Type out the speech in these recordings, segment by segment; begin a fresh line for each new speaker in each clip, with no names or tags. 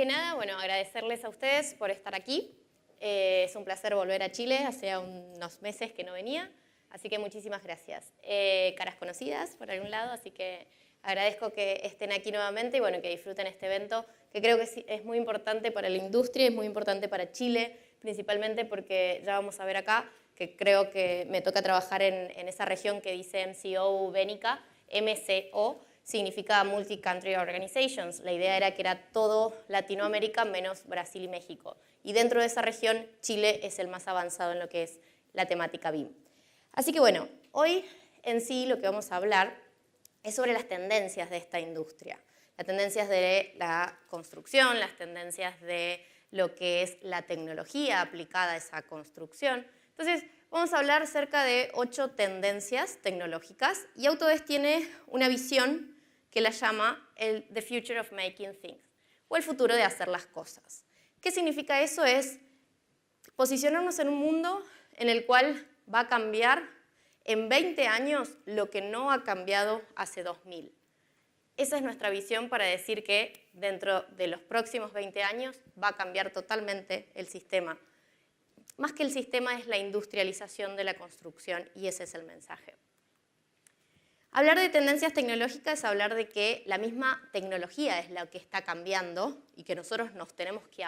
que nada, bueno, agradecerles a ustedes por estar aquí. Es un placer volver a Chile, hace unos meses que no venía, así que muchísimas gracias. Caras conocidas, por algún lado, así que agradezco que estén aquí nuevamente y bueno, que disfruten este evento, que creo que es muy importante para la industria, es muy importante para Chile, principalmente porque ya vamos a ver acá, que creo que me toca trabajar en esa región que dice MCO Bénica, MCO, significa Multi-Country Organizations. La idea era que era todo Latinoamérica menos Brasil y México. Y dentro de esa región, Chile es el más avanzado en lo que es la temática BIM. Así que bueno, hoy en sí lo que vamos a hablar es sobre las tendencias de esta industria. Las tendencias de la construcción, las tendencias de lo que es la tecnología aplicada a esa construcción. Entonces, vamos a hablar acerca de 8 tendencias tecnológicas y Autodesk tiene una visión que la llama el The Future of Making Things, o el futuro de hacer las cosas. ¿Qué significa eso? Es posicionarnos en un mundo en el cual va a cambiar en 20 años lo que no ha cambiado hace 2000. Esa es nuestra visión para decir que dentro de los próximos 20 años va a cambiar totalmente el sistema. Más que el sistema es la industrialización de la construcción y ese es el mensaje. Hablar de tendencias tecnológicas es hablar de que la misma tecnología es la que está cambiando y que nosotros nos tenemos que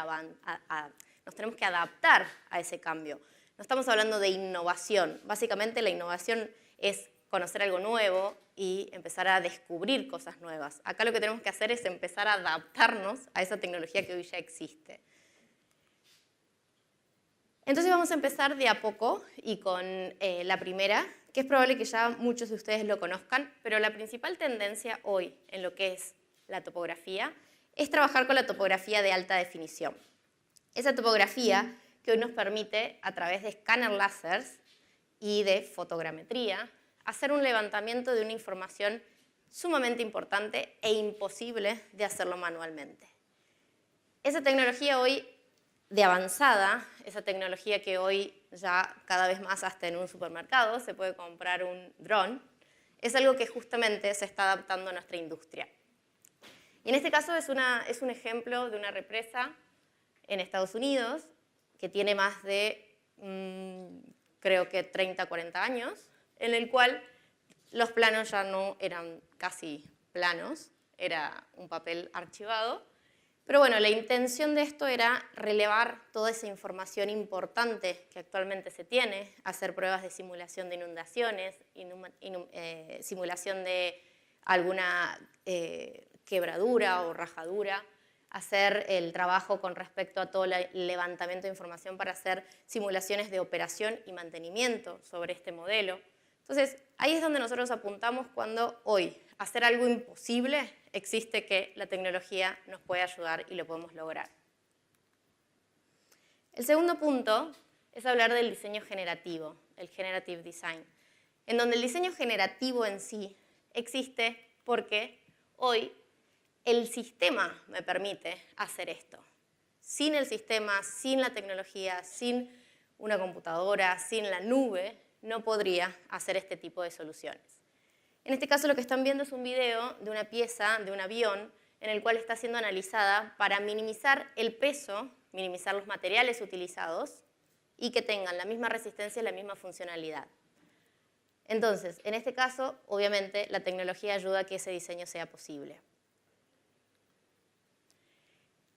adaptar a ese cambio. No estamos hablando de innovación. Básicamente la innovación es conocer algo nuevo y empezar a descubrir cosas nuevas. Acá lo que tenemos que hacer es empezar a adaptarnos a esa tecnología que hoy ya existe. Entonces vamos a empezar de a poco y con la primera, que es probable que ya muchos de ustedes lo conozcan, pero la principal tendencia hoy en lo que es la topografía es trabajar con la topografía de alta definición. Esa topografía que hoy nos permite, a través de escáner láseres y de fotogrametría, hacer un levantamiento de una información sumamente importante e imposible de hacerlo manualmente. Esa tecnología hoy de avanzada, esa tecnología que hoy ya cada vez más hasta en un supermercado se puede comprar un dron, es algo que justamente se está adaptando a nuestra industria. Y en este caso es un ejemplo de una represa en Estados Unidos que tiene más de, creo que 30, 40 años, en el cual los planos ya no eran casi planos, era un papel archivado. Pero bueno, la intención de esto era relevar toda esa información importante que actualmente se tiene, hacer pruebas de simulación de inundaciones, simulación de alguna quebradura o rajadura, hacer el trabajo con respecto a todo el levantamiento de información para hacer simulaciones de operación y mantenimiento sobre este modelo. Entonces, ahí es donde nosotros apuntamos cuando hoy hacer algo imposible existe que la tecnología nos puede ayudar y lo podemos lograr. El segundo punto es hablar del diseño generativo, el Generative Design, en donde el diseño generativo en sí existe porque hoy el sistema me permite hacer esto. Sin el sistema, sin la tecnología, sin una computadora, sin la nube, no podría hacer este tipo de soluciones. En este caso lo que están viendo es un video de una pieza de un avión en el cual está siendo analizada para minimizar el peso, minimizar los materiales utilizados y que tengan la misma resistencia y la misma funcionalidad. Entonces, en este caso, obviamente, la tecnología ayuda a que ese diseño sea posible.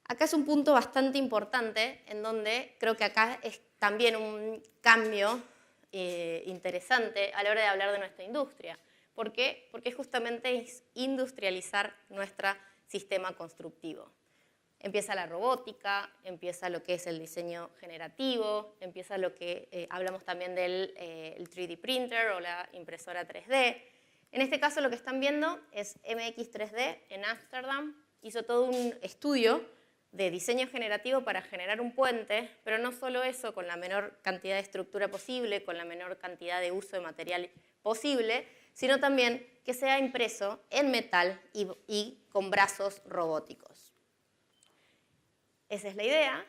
Acá es un punto bastante importante en donde creo que acá es también un cambio interesante a la hora de hablar de nuestra industria. ¿Por qué? Porque justamente es industrializar nuestro sistema constructivo. Empieza la robótica, empieza lo que es el diseño generativo, empieza lo que hablamos también del el 3D printer o la impresora 3D. En este caso lo que están viendo es MX3D en Ámsterdam. Hizo todo un estudio de diseño generativo para generar un puente, pero no solo eso, con la menor cantidad de estructura posible, con la menor cantidad de uso de material posible, sino también que sea impreso en metal y con brazos robóticos. Esa es la idea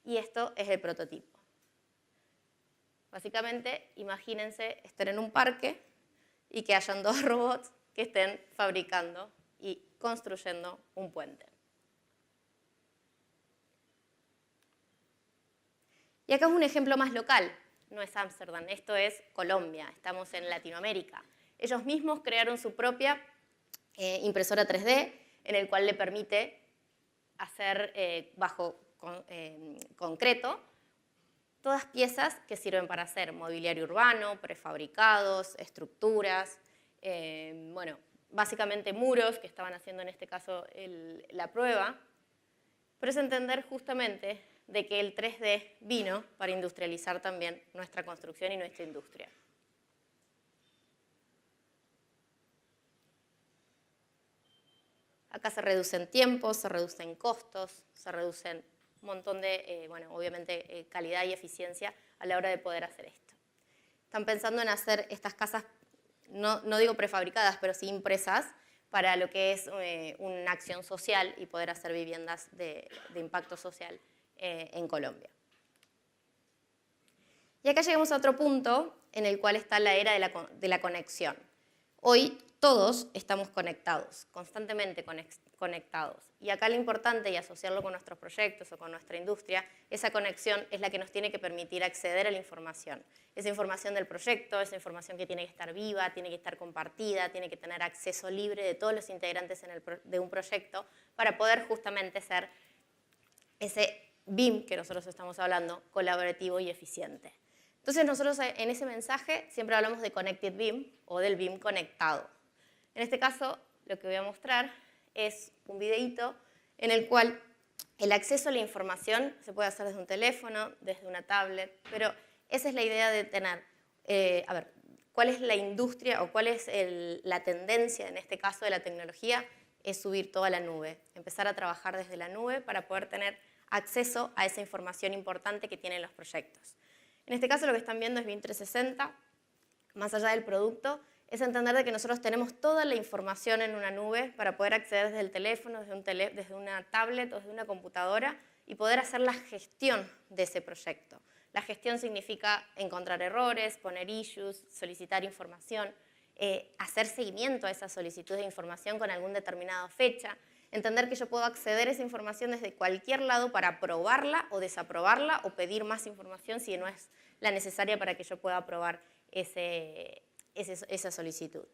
y esto es el prototipo. Básicamente, imagínense estar en un parque y que hayan 2 robots que estén fabricando y construyendo un puente. Y acá es un ejemplo más local, no es Ámsterdam, esto es Colombia, estamos en Latinoamérica. Ellos mismos crearon su propia impresora 3D, en el cual le permite hacer bajo concreto todas piezas que sirven para hacer mobiliario urbano, prefabricados, estructuras, bueno, básicamente muros, que estaban haciendo en este caso la prueba, pero es entender justamente de que el 3D vino para industrializar también nuestra construcción y nuestra industria. Acá se reducen tiempos, se reducen costos, se reducen un montón de, bueno, obviamente, calidad y eficiencia a la hora de poder hacer esto. Están pensando en hacer estas casas, no digo prefabricadas, pero sí impresas, para lo que es una acción social y poder hacer viviendas de impacto social en Colombia. Y acá llegamos a otro punto en el cual está la era de la conexión. Hoy todos estamos conectados, constantemente conectados. Y acá lo importante, y asociarlo con nuestros proyectos o con nuestra industria, esa conexión es la que nos tiene que permitir acceder a la información. Esa información del proyecto, esa información que tiene que estar viva, tiene que estar compartida, tiene que tener acceso libre de todos los integrantes de un proyecto para poder justamente ser ese BIM que nosotros estamos hablando, colaborativo y eficiente. Entonces nosotros en ese mensaje siempre hablamos de Connected BIM o del BIM conectado. En este caso, lo que voy a mostrar es un videíto en el cual el acceso a la información se puede hacer desde un teléfono, desde una tablet, pero esa es la idea de tener, a ver, ¿cuál es la industria o cuál es la tendencia en este caso de la tecnología? Es subir todo a la nube, empezar a trabajar desde la nube para poder tener acceso a esa información importante que tienen los proyectos. En este caso lo que están viendo es BIM 360, más allá del producto, es entender de que nosotros tenemos toda la información en una nube para poder acceder desde el teléfono, desde una tablet o desde una computadora y poder hacer la gestión de ese proyecto. La gestión significa encontrar errores, poner issues, solicitar información, hacer seguimiento a esa solicitud de información con alguna determinada fecha, entender que yo puedo acceder a esa información desde cualquier lado para aprobarla o desaprobarla o pedir más información si no es la necesaria para que yo pueda aprobar esa solicitud.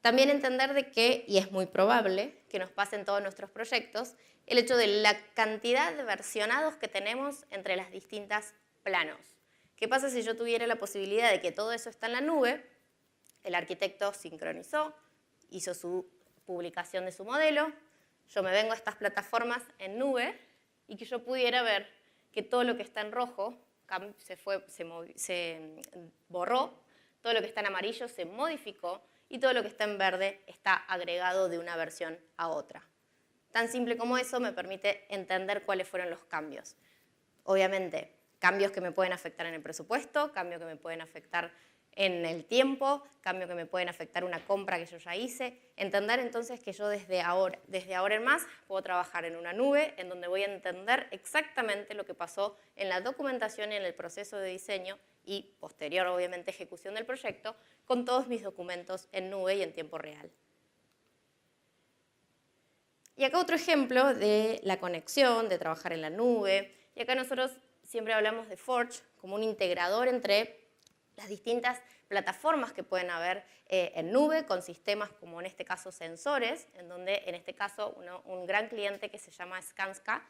También entender de que, y es muy probable que nos pase en todos nuestros proyectos, el hecho de la cantidad de versionados que tenemos entre las distintas planos. ¿Qué pasa si yo tuviera la posibilidad de que todo eso está en la nube? El arquitecto sincronizó, hizo su publicación de su modelo, yo me vengo a estas plataformas en nube y que yo pudiera ver que todo lo que está en rojo se borró, todo lo que está en amarillo se modificó y todo lo que está en verde está agregado de una versión a otra. Tan simple como eso me permite entender cuáles fueron los cambios. Obviamente, cambios que me pueden afectar en el presupuesto, cambios que me pueden afectar en el tiempo, cambios que me pueden afectar una compra que yo ya hice. Entender entonces que yo desde ahora en más puedo trabajar en una nube en donde voy a entender exactamente lo que pasó en la documentación y en el proceso de diseño y posterior, obviamente, ejecución del proyecto con todos mis documentos en nube y en tiempo real. Y acá otro ejemplo de la conexión, de trabajar en la nube. Y acá nosotros siempre hablamos de Forge como un integrador entre las distintas plataformas que pueden haber en nube, con sistemas como en este caso sensores, en donde en este caso un gran cliente que se llama Skanska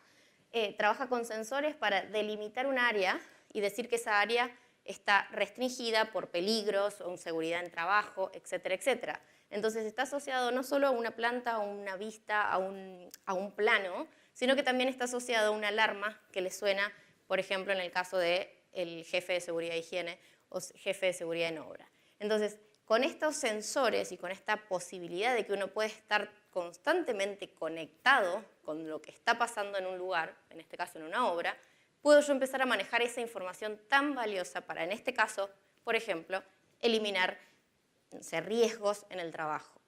trabaja con sensores para delimitar un área y decir que esa área está restringida por peligros o inseguridad en trabajo, etcétera, etcétera. Entonces está asociado no solo a una planta, a una vista, a un plano, sino que también está asociado a una alarma que le suena, por ejemplo, en el caso del jefe de seguridad e higiene o jefe de seguridad en obra. Entonces, con estos sensores y con esta posibilidad de que uno puede estar constantemente conectado con lo que está pasando en un lugar, en este caso en una obra, puedo yo empezar a manejar esa información tan valiosa para, en este caso, por ejemplo, eliminar riesgos en el trabajo.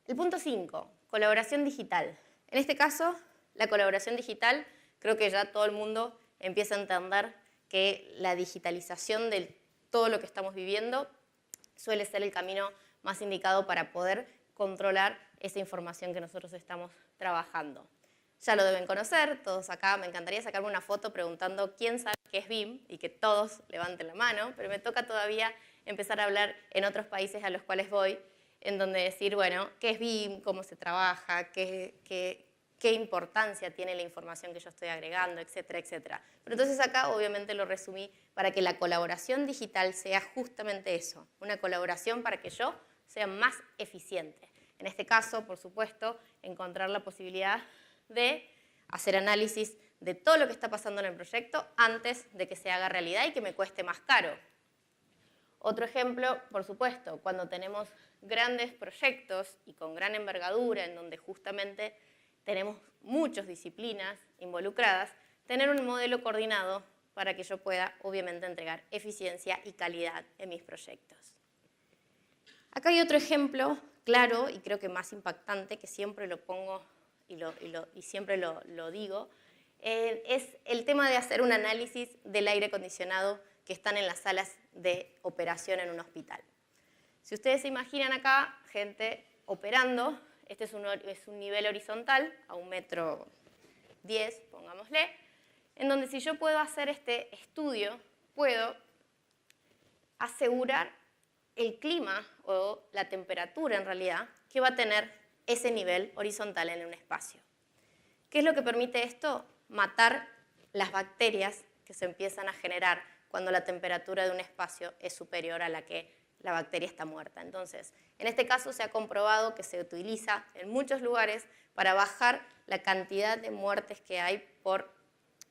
El punto 5, colaboración digital. En este caso, la colaboración digital, creo que ya todo el mundo empieza a entender que la digitalización de todo lo que estamos viviendo suele ser el camino más indicado para poder controlar esa información que nosotros estamos trabajando. Ya lo deben conocer, todos acá. Me encantaría sacarme una foto preguntando quién sabe qué es BIM y que todos levanten la mano, pero me toca todavía empezar a hablar en otros países a los cuales voy, en donde decir, bueno, ¿qué es BIM? ¿Cómo se trabaja? ¿Qué importancia tiene la información que yo estoy agregando? Etcétera, etcétera. Pero entonces acá obviamente lo resumí para que la colaboración digital sea justamente eso, una colaboración para que yo sea más eficiente. En este caso, por supuesto, encontrar la posibilidad de hacer análisis de todo lo que está pasando en el proyecto antes de que se haga realidad y que me cueste más caro. Otro ejemplo, por supuesto, cuando tenemos grandes proyectos y con gran envergadura, en donde justamente tenemos muchas disciplinas involucradas, tener un modelo coordinado para que yo pueda, obviamente, entregar eficiencia y calidad en mis proyectos. Acá hay otro ejemplo claro y creo que más impactante, que siempre lo pongo y siempre lo digo, es el tema de hacer un análisis del aire acondicionado que están en las salas de operación en un hospital. Si ustedes se imaginan acá, gente operando, este es un nivel horizontal, a 1,10 metros, pongámosle, en donde si yo puedo hacer este estudio, puedo asegurar el clima o la temperatura en realidad que va a tener ese nivel horizontal en un espacio. ¿Qué es lo que permite esto? Matar las bacterias que se empiezan a generar cuando la temperatura de un espacio es superior a la que la bacteria está muerta. Entonces, en este caso se ha comprobado que se utiliza en muchos lugares para bajar la cantidad de muertes que hay por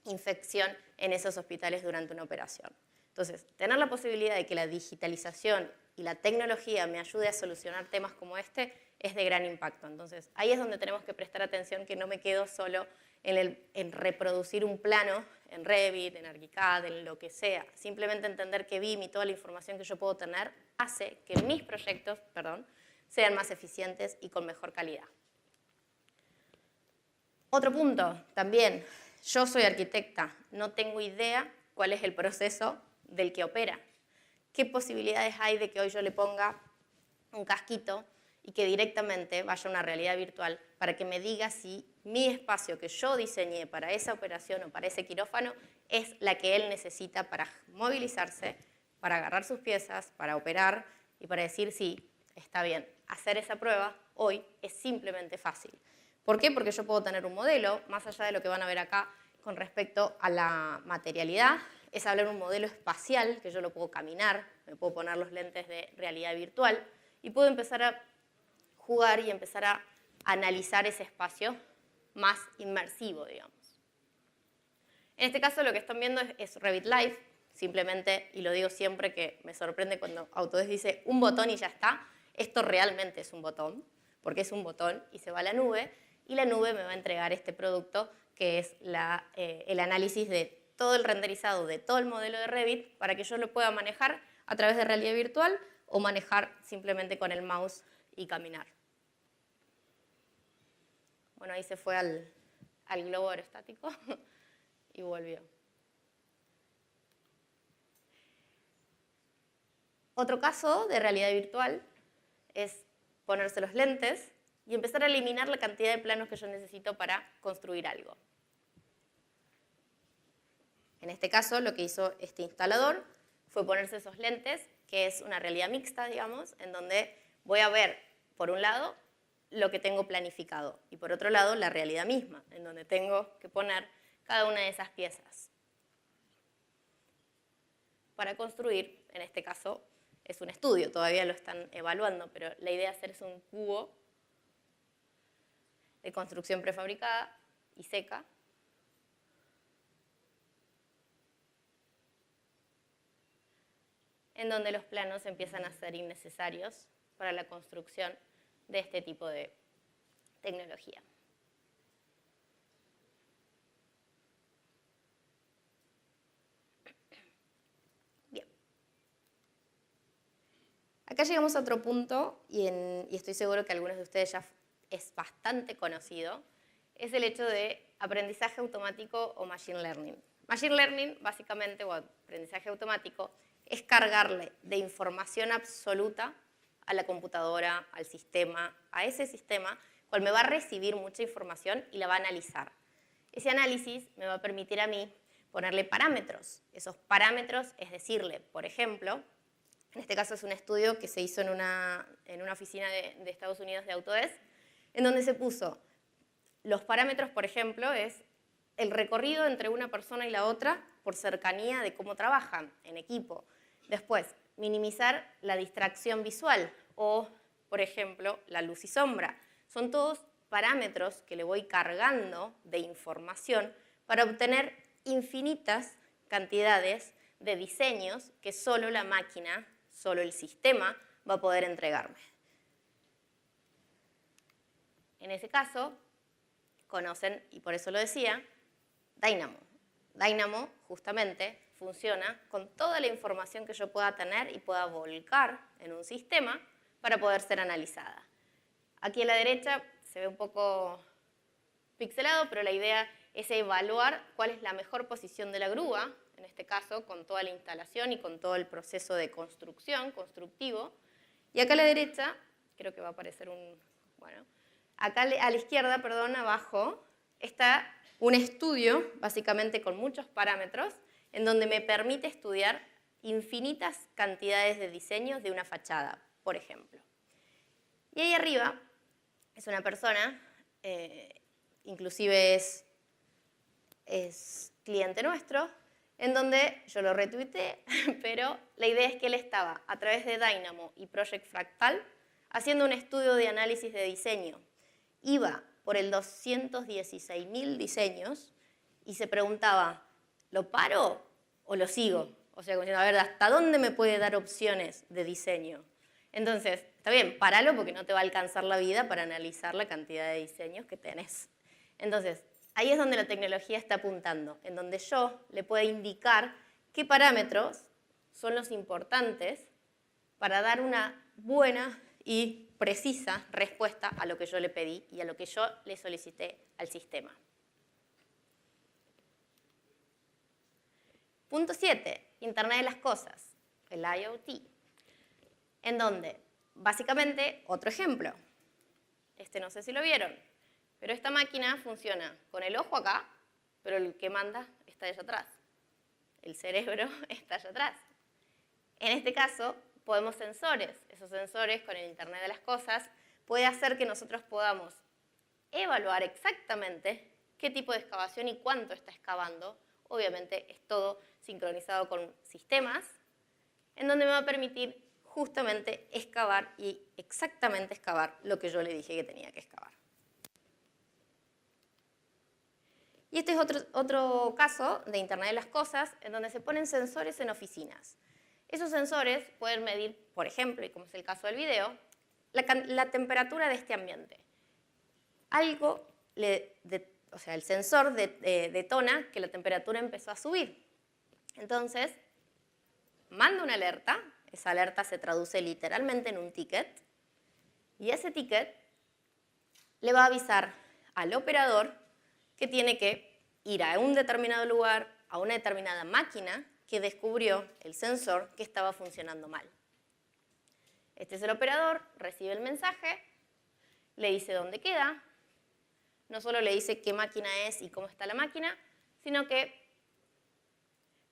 infección en esos hospitales durante una operación. Entonces, tener la posibilidad de que la digitalización y la tecnología me ayude a solucionar temas como este es de gran impacto. Entonces, ahí es donde tenemos que prestar atención, que no me quedo solo en reproducir un plano en Revit, en ArchiCAD, en lo que sea. Simplemente entender que BIM y toda la información que yo puedo tener hace que mis proyectos, sean más eficientes y con mejor calidad. Otro punto, también, yo soy arquitecta, no tengo idea cuál es el proceso del que opera. ¿Qué posibilidades hay de que hoy yo le ponga un casquito y que directamente vaya a una realidad virtual para que me diga si mi espacio que yo diseñé para esa operación o para ese quirófano es la que él necesita para movilizarse, para agarrar sus piezas, para operar y para decir sí, está bien? Hacer esa prueba hoy es simplemente fácil. ¿Por qué? Porque yo puedo tener un modelo, más allá de lo que van a ver acá con respecto a la materialidad, es hablar de un modelo espacial, que yo lo puedo caminar, me puedo poner los lentes de realidad virtual y puedo empezar a jugar y empezar a analizar ese espacio más inmersivo, digamos. En este caso lo que están viendo es Revit Live, simplemente, y lo digo siempre que me sorprende cuando Autodesk dice un botón y ya está, esto realmente es un botón, porque es un botón y se va a la nube, y la nube me va a entregar este producto que es el análisis de todo el renderizado de todo el modelo de Revit para que yo lo pueda manejar a través de realidad virtual o manejar simplemente con el mouse y caminar. Bueno, ahí se fue al globo aerostático y volvió. Otro caso de realidad virtual es ponerse los lentes y empezar a eliminar la cantidad de planos que yo necesito para construir algo. En este caso, lo que hizo este instalador fue ponerse esos lentes, que es una realidad mixta, digamos, en donde voy a ver, por un lado, lo que tengo planificado, y por otro lado, la realidad misma, en donde tengo que poner cada una de esas piezas. Para construir, en este caso, es un estudio, todavía lo están evaluando, pero la idea es hacerse un cubo de construcción prefabricada y seca, en donde los planos empiezan a ser innecesarios para la construcción de este tipo de tecnología. Bien. Acá llegamos a otro punto, y estoy seguro que algunos de ustedes ya es bastante conocido, es el hecho de aprendizaje automático o machine learning. Machine learning, básicamente, o aprendizaje automático, es cargarle de información absoluta a la computadora, al sistema, a ese sistema, cual me va a recibir mucha información y la va a analizar. Ese análisis me va a permitir a mí ponerle parámetros. Esos parámetros es decirle, por ejemplo, en este caso es un estudio que se hizo en una oficina de Estados Unidos de Autodesk, en donde se puso los parámetros, por ejemplo, es el recorrido entre una persona y la otra por cercanía de cómo trabajan en equipo. Después, minimizar la distracción visual o, por ejemplo, la luz y sombra. Son todos parámetros que le voy cargando de información para obtener infinitas cantidades de diseños que solo la máquina, solo el sistema va a poder entregarme. En ese caso, conocen, y por eso lo decía, Dynamo. Dynamo, justamente, funciona con toda la información que yo pueda tener y pueda volcar en un sistema para poder ser analizada. Aquí a la derecha se ve un poco pixelado, pero la idea es evaluar cuál es la mejor posición de la grúa, en este caso con toda la instalación y con todo el proceso de construcción, constructivo. Y acá a la derecha, creo que va a aparecer acá a la izquierda, perdón, abajo, está un estudio, básicamente con muchos parámetros, en donde me permite estudiar infinitas cantidades de diseños de una fachada, por ejemplo. Y ahí arriba es una persona, inclusive es cliente nuestro, en donde yo lo retuiteé, pero la idea es que él estaba a través de Dynamo y Project Fractal haciendo un estudio de análisis de diseño. Iba por el 216.000 diseños y se preguntaba, ¿lo paro o lo sigo? O sea, como diciendo, a ver, ¿hasta dónde me puede dar opciones de diseño? Entonces, está bien, páralo porque no te va a alcanzar la vida para analizar la cantidad de diseños que tenés. Entonces, ahí es donde la tecnología está apuntando, en donde yo le puedo indicar qué parámetros son los importantes para dar una buena y precisa respuesta a lo que yo le pedí y a lo que yo le solicité al sistema. Punto 7, Internet de las Cosas, el IoT, en donde, básicamente, otro ejemplo. No sé si lo vieron, pero esta máquina funciona con el ojo acá, pero el que manda está allá atrás. El cerebro está allá atrás. En este caso, podemos sensores. Esos sensores con el Internet de las Cosas puede hacer que nosotros podamos evaluar exactamente qué tipo de excavación y cuánto está excavando. Obviamente es todo sincronizado con sistemas, en donde me va a permitir justamente excavar y exactamente excavar lo que yo le dije que tenía que excavar. Y este es otro caso de Internet de las Cosas, en donde se ponen sensores en oficinas. Esos sensores pueden medir, por ejemplo, y como es el caso del video, la temperatura de este ambiente. El sensor detona que la temperatura empezó a subir. Entonces, manda una alerta, esa alerta se traduce literalmente en un ticket, y ese ticket le va a avisar al operador que tiene que ir a un determinado lugar, a una determinada máquina, que descubrió el sensor que estaba funcionando mal. Este es el operador, recibe el mensaje, le dice dónde queda, no solo le dice qué máquina es y cómo está la máquina, sino que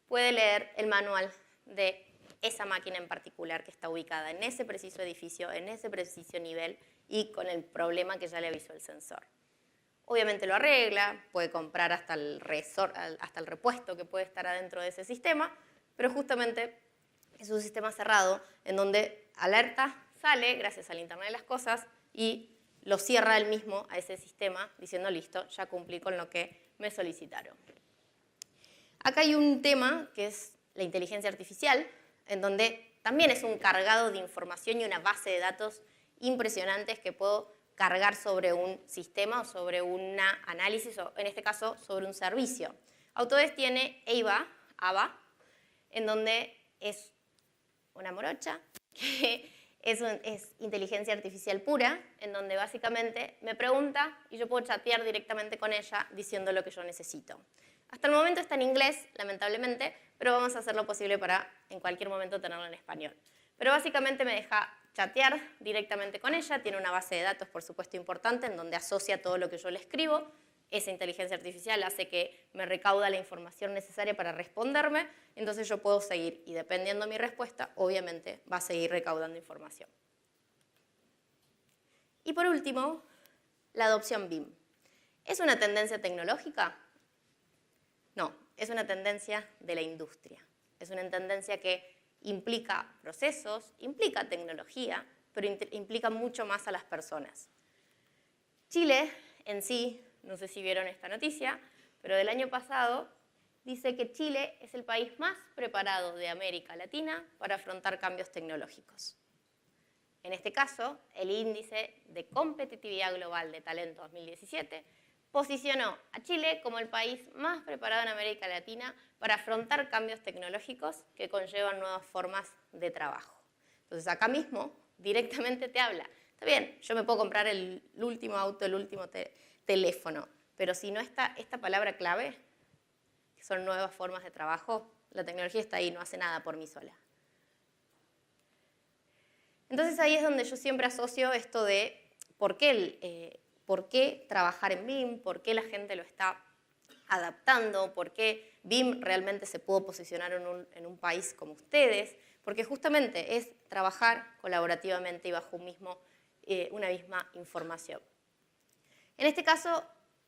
puede leer el manual de esa máquina en particular que está ubicada en ese preciso edificio, en ese preciso nivel y con el problema que ya le avisó el sensor. Obviamente lo arregla, puede comprar hasta el repuesto que puede estar adentro de ese sistema, pero justamente es un sistema cerrado en donde alerta sale gracias al Internet de las Cosas y lo cierra él mismo a ese sistema diciendo listo, ya cumplí con lo que me solicitaron. Acá hay un tema que es la inteligencia artificial, en donde también es un cargado de información y una base de datos impresionantes que puedo cargar sobre un sistema o sobre un análisis, o en este caso sobre un servicio. Autodesk tiene AVA, en donde es una morocha, que es inteligencia artificial pura, en donde básicamente me pregunta y yo puedo chatear directamente con ella diciendo lo que yo necesito. Hasta el momento está en inglés, lamentablemente, pero vamos a hacer lo posible para en cualquier momento tenerlo en español. Pero básicamente me deja chatear directamente con ella, tiene una base de datos, por supuesto, importante, en donde asocia todo lo que yo le escribo. Esa inteligencia artificial hace que me recauda la información necesaria para responderme, entonces yo puedo seguir, y dependiendo de mi respuesta, obviamente va a seguir recaudando información. Y por último, la adopción BIM. ¿Es una tendencia tecnológica? No, es una tendencia de la industria. Es una tendencia que implica procesos, implica tecnología, pero implica mucho más a las personas. Chile en sí, no sé si vieron esta noticia, pero del año pasado dice que Chile es el país más preparado de América Latina para afrontar cambios tecnológicos. En este caso, el Índice de Competitividad Global de Talento 2017 posicionó a Chile como el país más preparado en América Latina para afrontar cambios tecnológicos que conllevan nuevas formas de trabajo. Entonces acá mismo directamente te habla. Está bien, yo me puedo comprar el último auto, el último teléfono, pero si no está esta palabra clave, que son nuevas formas de trabajo, la tecnología está ahí, no hace nada por mí sola. Entonces ahí es donde yo siempre asocio esto de por qué trabajar en BIM, por qué la gente lo está adaptando, por qué BIM realmente se pudo posicionar en un país como ustedes, porque justamente es trabajar colaborativamente y bajo una misma información. En este caso,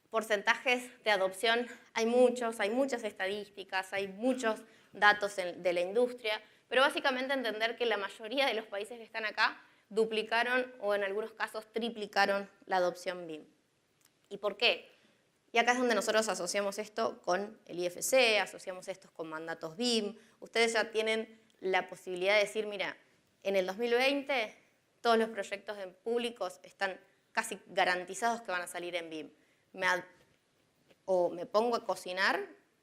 porcentajes de adopción hay muchas estadísticas, hay muchos datos de la industria, pero básicamente entender que la mayoría de los países que están acá duplicaron o en algunos casos triplicaron la adopción BIM. ¿Y por qué? Y acá es donde nosotros asociamos esto con el IFC, asociamos esto con mandatos BIM. Ustedes ya tienen la posibilidad de decir, mira, en el 2020 todos los proyectos públicos están casi garantizados que van a salir en BIM. O me pongo a cocinar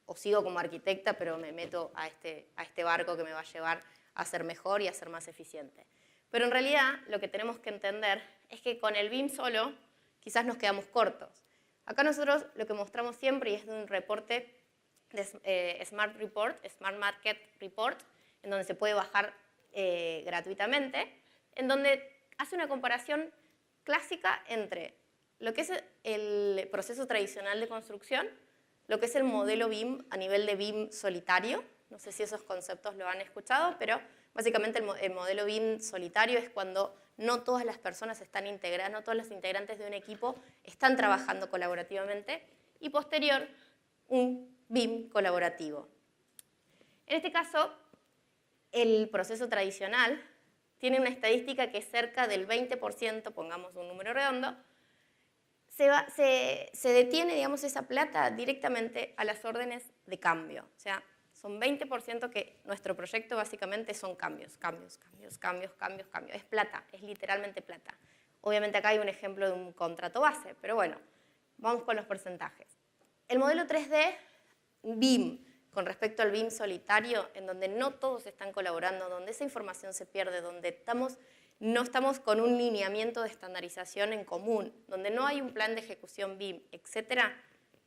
o sigo como arquitecta, pero me meto a este barco que me va a llevar a ser mejor y a ser más eficiente. Pero en realidad lo que tenemos que entender es que con el BIM solo quizás nos quedamos cortos. Acá nosotros lo que mostramos siempre, y es de un reporte de Smart Market Report, en donde se puede bajar gratuitamente, en donde hace una comparación clásica entre lo que es el proceso tradicional de construcción, lo que es el modelo BIM a nivel de BIM solitario. No sé si esos conceptos lo han escuchado, pero básicamente el modelo BIM solitario es cuando no todas las personas están integradas, no todos los integrantes de un equipo están trabajando colaborativamente, y posterior, un BIM colaborativo. En este caso, el proceso tradicional tiene una estadística que es cerca del 20%, pongamos un número redondo, se detiene, digamos, esa plata directamente a las órdenes de cambio. O sea, son 20% que nuestro proyecto básicamente son cambios. Es plata, es literalmente plata. Obviamente acá hay un ejemplo de un contrato base, pero bueno, vamos con los porcentajes. El modelo 3D BIM, con respecto al BIM solitario, en donde no todos están colaborando, donde esa información se pierde, donde no estamos con un lineamiento de estandarización en común, donde no hay un plan de ejecución BIM, etc.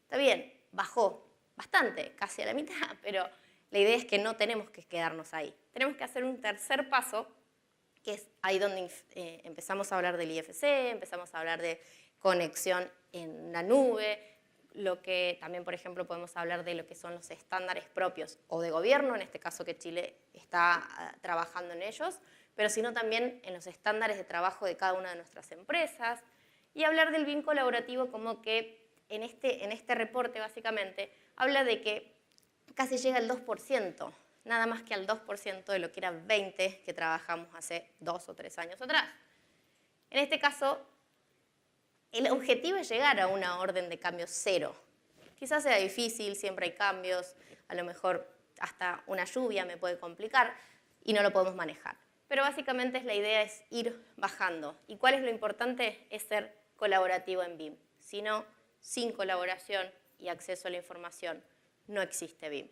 Está bien, bajó bastante, casi a la mitad, pero la idea es que no tenemos que quedarnos ahí. Tenemos que hacer un tercer paso, que es ahí donde empezamos a hablar del IFC, empezamos a hablar de conexión en la nube, lo que también, por ejemplo, podemos hablar de lo que son los estándares propios o de gobierno, en este caso que Chile está trabajando en ellos, pero sino también en los estándares de trabajo de cada una de nuestras empresas, y hablar del BIM colaborativo como que en este reporte básicamente habla de que casi llega al 2%, nada más que al 2% de lo que era 20% que trabajamos hace 2 o 3 años atrás. En este caso, el objetivo es llegar a una orden de cambio 0. Quizás sea difícil, siempre hay cambios, a lo mejor hasta una lluvia me puede complicar y no lo podemos manejar. Pero básicamente la idea es ir bajando. ¿Y cuál es lo importante? Es ser colaborativo en BIM. Si no, sin colaboración y acceso a la información, no existe BIM.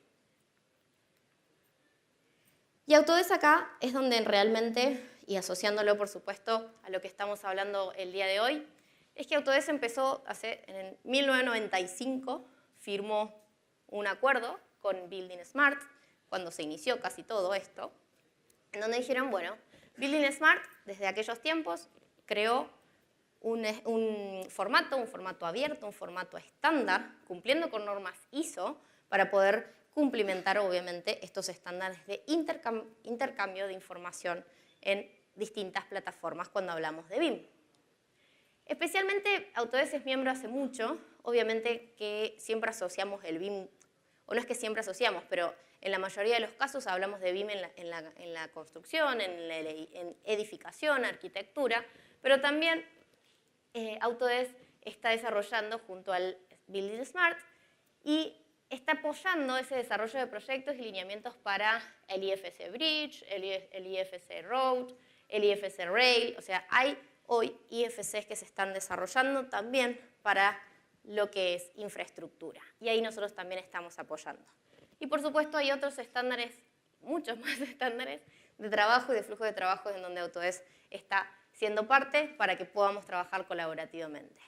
Y Autodesk acá es donde realmente, y asociándolo por supuesto a lo que estamos hablando el día de hoy, es que Autodesk empezó en 1995, firmó un acuerdo con Building Smart, cuando se inició casi todo esto, en donde dijeron, bueno, Building Smart, desde aquellos tiempos, creó un formato abierto, un formato estándar, cumpliendo con normas ISO, para poder cumplimentar, obviamente, estos estándares de intercambio de información en distintas plataformas cuando hablamos de BIM. Especialmente Autodesk es miembro hace mucho, obviamente que siempre asociamos el BIM, o no es que siempre asociamos, pero en la mayoría de los casos hablamos de BIM en la construcción, en edificación, arquitectura, pero también Autodesk está desarrollando junto al Building Smart y está apoyando ese desarrollo de proyectos y lineamientos para el IFC Bridge, el IFC Road, el IFC Rail, o sea, hay hoy IFCs que se están desarrollando también para lo que es infraestructura. Y ahí nosotros también estamos apoyando. Y por supuesto hay otros estándares, muchos más estándares de trabajo y de flujo de trabajo en donde Autodesk está siendo parte para que podamos trabajar colaborativamente.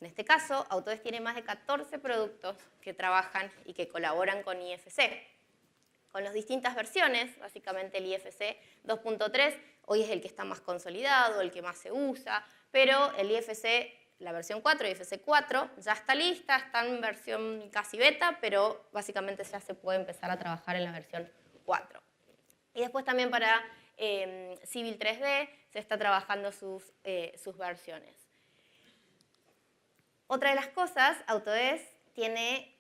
En este caso, Autodesk tiene más de 14 productos que trabajan y que colaboran con IFC. Con las distintas versiones, básicamente el IFC 2.3 hoy es el que está más consolidado, el que más se usa, pero el IFC, la versión 4, IFC 4, ya está lista, está en versión casi beta, pero básicamente ya se puede empezar a trabajar en la versión 4. Y después también para Civil 3D se está trabajando sus versiones. Otra de las cosas, Autodesk tiene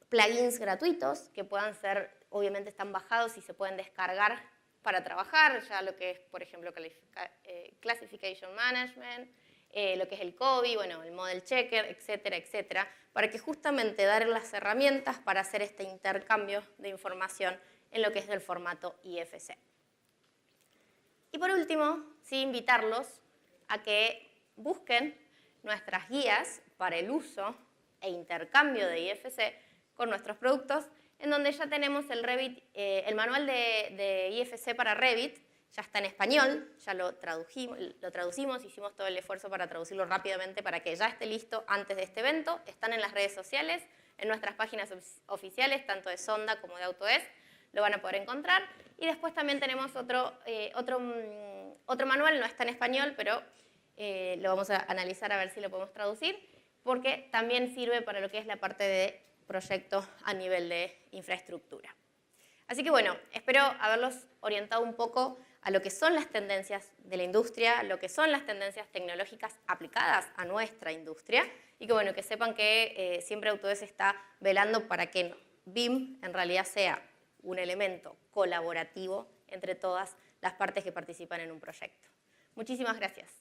plugins gratuitos que puedan ser, obviamente están bajados y se pueden descargar para trabajar, ya lo que es, por ejemplo, Classification Management, lo que es el COBI, bueno, el Model Checker, etcétera, etcétera, para que justamente dar las herramientas para hacer este intercambio de información en lo que es el formato IFC. Y por último, sí invitarlos a que busquen nuestras guías para el uso e intercambio de IFC con nuestros productos, en donde ya tenemos el manual de IFC para Revit, ya está en español, ya lo traducimos, hicimos todo el esfuerzo para traducirlo rápidamente para que ya esté listo antes de este evento. Están en las redes sociales, en nuestras páginas oficiales, tanto de Sonda como de Autodesk, lo van a poder encontrar. Y después también tenemos otro manual, no está en español, pero lo vamos a analizar a ver si lo podemos traducir, porque también sirve para lo que es la parte de proyectos a nivel de infraestructura. Así que bueno, espero haberlos orientado un poco a lo que son las tendencias de la industria, lo que son las tendencias tecnológicas aplicadas a nuestra industria, y que bueno, que sepan que siempre Autodesk está velando para que BIM en realidad sea un elemento colaborativo entre todas las partes que participan en un proyecto. Muchísimas gracias.